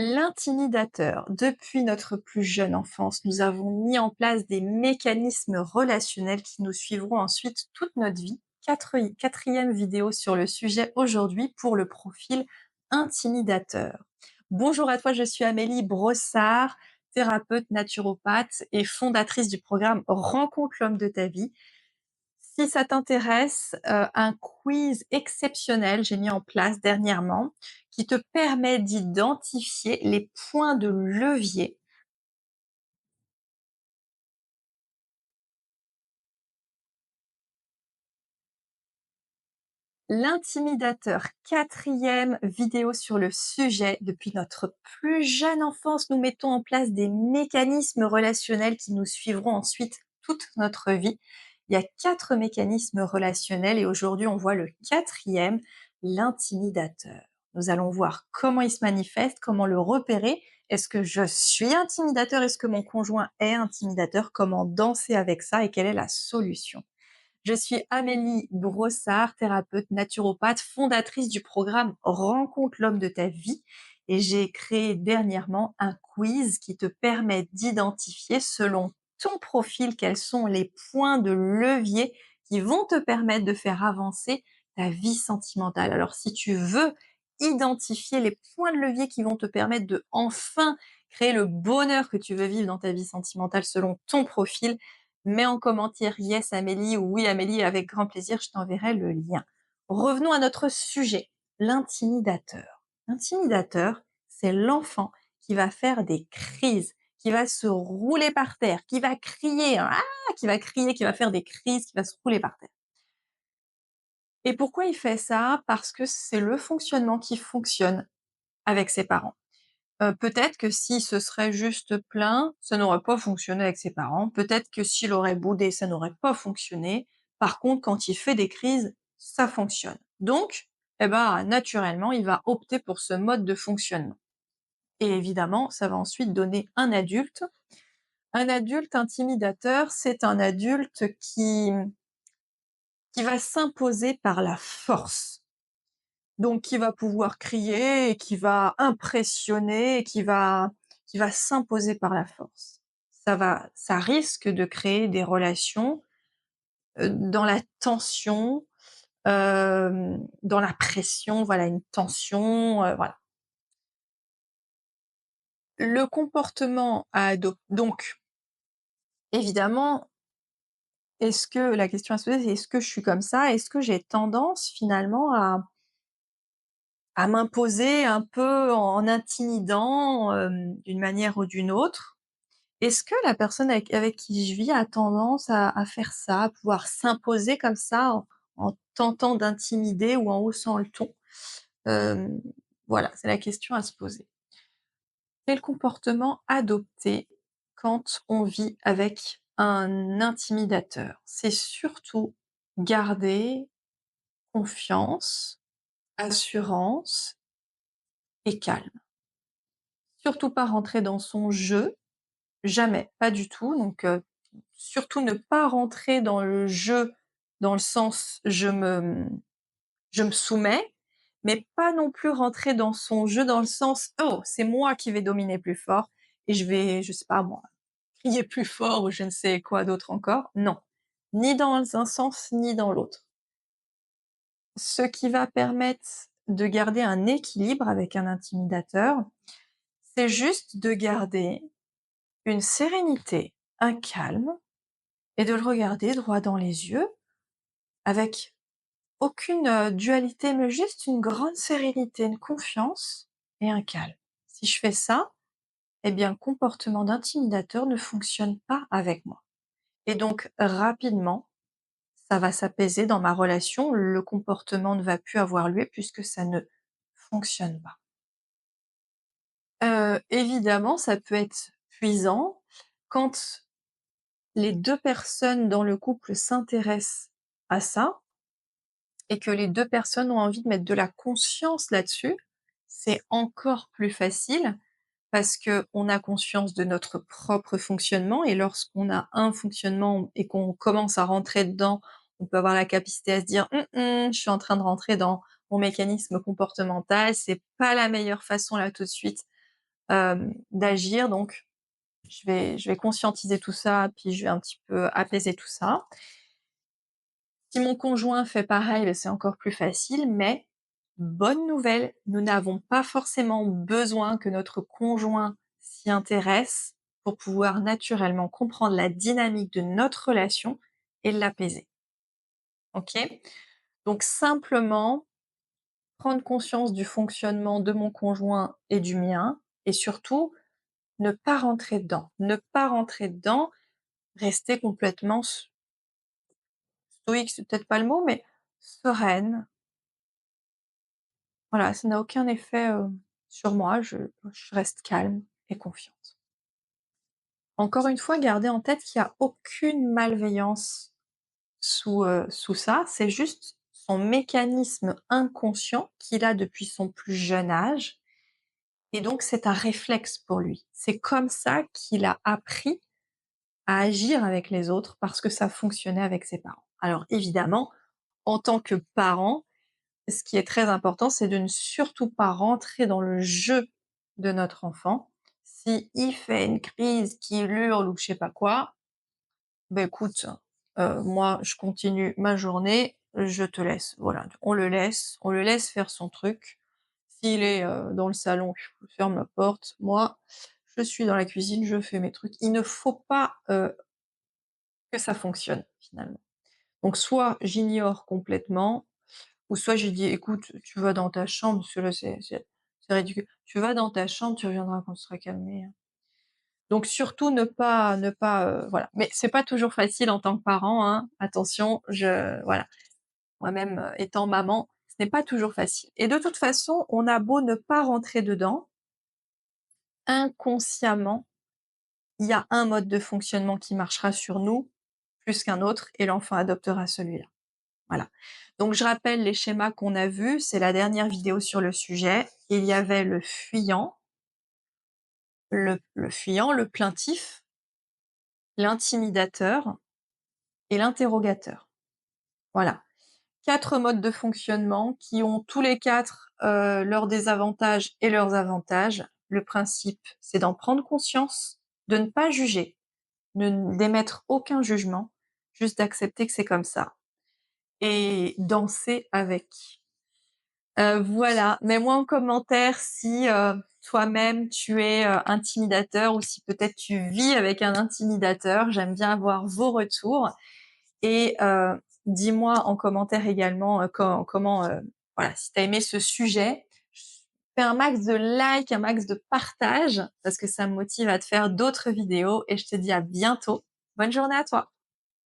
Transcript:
L'intimidateur. Depuis notre plus jeune enfance, nous avons mis en place des mécanismes relationnels qui nous suivront ensuite toute notre vie. Quatrième vidéo sur le sujet aujourd'hui pour le profil intimidateur. Bonjour à toi, je suis Amélie Brossard, thérapeute naturopathe et fondatrice du programme Rencontre l'homme de ta vie. Si ça t'intéresse, un quiz exceptionnel, j'ai mis en place dernièrement, qui te permet d'identifier les points de levier. L'intimidateur, quatrième vidéo sur le sujet. Depuis notre plus jeune enfance, nous mettons en place des mécanismes relationnels qui nous suivront ensuite toute notre vie. Il y a 4 mécanismes relationnels et aujourd'hui on voit le quatrième, l'intimidateur. Nous allons voir comment il se manifeste, comment le repérer. Est-ce que je suis intimidateur? Est-ce que mon conjoint est intimidateur? Comment danser avec ça et quelle est la solution? Je suis Amélie Brossard, thérapeute naturopathe, fondatrice du programme Rencontre l'homme de ta vie et j'ai créé dernièrement un quiz qui te permet d'identifier selon ton profil quels sont les points de levier qui vont te permettre de faire avancer ta vie sentimentale. Alors si tu veux identifier les points de levier qui vont te permettre de enfin créer le bonheur que tu veux vivre dans ta vie sentimentale selon ton profil, mets en commentaire yes Amélie ou oui Amélie, avec grand plaisir, je t'enverrai le lien. Revenons à notre sujet, l'intimidateur. L'intimidateur, c'est l'enfant qui va faire des crises, qui va se rouler par terre, qui va crier, qui va crier, qui va faire des crises, qui va se rouler par terre. Et pourquoi il fait ça? Parce que c'est le fonctionnement qui fonctionne avec ses parents. Peut-être que s'il se serait juste plaint, ça n'aurait pas fonctionné avec ses parents. Peut-être que s'il aurait boudé, ça n'aurait pas fonctionné. Par contre, quand il fait des crises, ça fonctionne. Donc, eh ben, naturellement, il va opter pour ce mode de fonctionnement. Et évidemment, ça va ensuite donner un adulte. Un adulte intimidateur, c'est un adulte qui va s'imposer par la force. Donc qui va pouvoir crier et qui va impressionner et qui va s'imposer par la force. Ça risque de créer des relations, dans la tension, dans la pression, voilà, une tension, voilà. Le comportement à adopter. Donc évidemment, est-ce que la question à se poser, c'est: «Est-ce que je suis comme ça? Est-ce que j'ai tendance finalement à m'imposer un peu en intimidant, d'une manière ou d'une autre?» Est-ce que la personne avec qui je vis a tendance à faire ça, à pouvoir s'imposer comme ça en tentant d'intimider ou en haussant le ton? Hem, voilà, c'est la question à se poser. Quel comportement adopter quand on vit avec un intimidateur? C'est surtout garder confiance, assurance et calme. Surtout pas rentrer dans son jeu, jamais, pas du tout. Donc, surtout ne pas rentrer dans le jeu, dans le sens je me soumets, mais pas non plus rentrer dans son jeu dans le sens: «Oh, c'est moi qui vais dominer plus fort et je vais, je sais pas moi, crier plus fort» ou je ne sais quoi d'autre encore. Non, ni dans un sens ni dans l'autre. Ce qui va permettre de garder un équilibre avec un intimidateur, c'est juste de garder une sérénité, un calme et de le regarder droit dans les yeux avec aucune, dualité, mais juste une grande sérénité, une confiance et un calme. Si je fais ça, eh bien, le comportement d'intimidateur ne fonctionne pas avec moi et donc rapidement, ça va s'apaiser dans ma relation, le comportement ne va plus avoir lieu puisque ça ne fonctionne pas. Évidemment, ça peut être puisant quand les 2 personnes dans le couple s'intéressent à ça et que les 2 personnes ont envie de mettre de la conscience là-dessus, c'est encore plus facile parce qu'on a conscience de notre propre fonctionnement et lorsqu'on a un fonctionnement et qu'on commence à rentrer dedans, on peut avoir la capacité à se dire: je suis en train de rentrer dans mon mécanisme comportemental, c'est pas la meilleure façon là tout de suite d'agir donc je vais conscientiser tout ça, puis je vais un petit peu apaiser tout ça. Si mon conjoint fait pareil, beh, c'est encore plus facile, mais bonne nouvelle, nous n'avons pas forcément besoin que notre conjoint s'y intéresse pour pouvoir naturellement comprendre la dynamique de notre relation et l'apaiser. OK? Donc simplement prendre conscience du fonctionnement de mon conjoint et du mien et surtout ne pas rentrer dedans. Ne pas rentrer dedans, rester complètement stoïque, c'est peut-être pas le mot, mais sereine. Voilà, ça n'a aucun effet, sur moi, je reste calme et confiante. Encore une fois, gardez en tête qu'il y a aucune malveillance sous ça, c'est juste son mécanisme inconscient qu'il a depuis son plus jeune âge et donc c'est un réflexe pour lui. C'est comme ça qu'il a appris à agir avec les autres parce que ça fonctionnait avec ses parents. Alors évidemment, en tant que parent, ce qui est très important, c'est de ne surtout pas rentrer dans le jeu de notre enfant. S'il fait une crise, qu'il hurle ou je sais pas quoi, ben écoute, moi je continue ma journée, je te laisse. Voilà, on le laisse faire son truc. S'il est, dans le salon, je ferme la porte. Moi, je suis dans la cuisine, je fais mes trucs. Il ne faut pas, que ça fonctionne finalement. Donc soit j'ignore complètement, ou soit j'ai dit: «Écoute, tu vas dans ta chambre», parce que là c'est ridicule. «Tu vas dans ta chambre, tu reviendras quand tu seras calmé, hein». Donc surtout ne pas, voilà. Mais c'est pas toujours facile en tant que parent, hein, attention, voilà. Moi-même, étant maman, ce n'est pas toujours facile et de toute façon, on a beau ne pas rentrer dedans, inconsciemment, il y a un mode de fonctionnement qui marchera sur nous plus qu'un autre et l'enfant adoptera celui-là. Voilà. Donc je rappelle les schémas qu'on a vus, c'est la dernière vidéo sur le sujet. Il y avait le fuyant, le plaintif, l'intimidateur et l'interrogateur. Voilà. 4 modes de fonctionnement qui ont tous les 4 leurs désavantages et leurs avantages. Le principe, c'est d'en prendre conscience, de ne pas juger, d'émettre aucun jugement, juste d'accepter que c'est comme ça et danser avec. Voilà, mets-moi en commentaire si, toi-même tu es, intimidateur ou si peut-être tu vis avec un intimidateur. J'aime bien avoir vos retours et dis-moi en commentaire également, comment, voilà, si tu as aimé ce sujet. Fais un max de likes, un max de partage parce que ça me motive à te faire d'autres vidéos et je te dis à bientôt. Bonne journée à toi.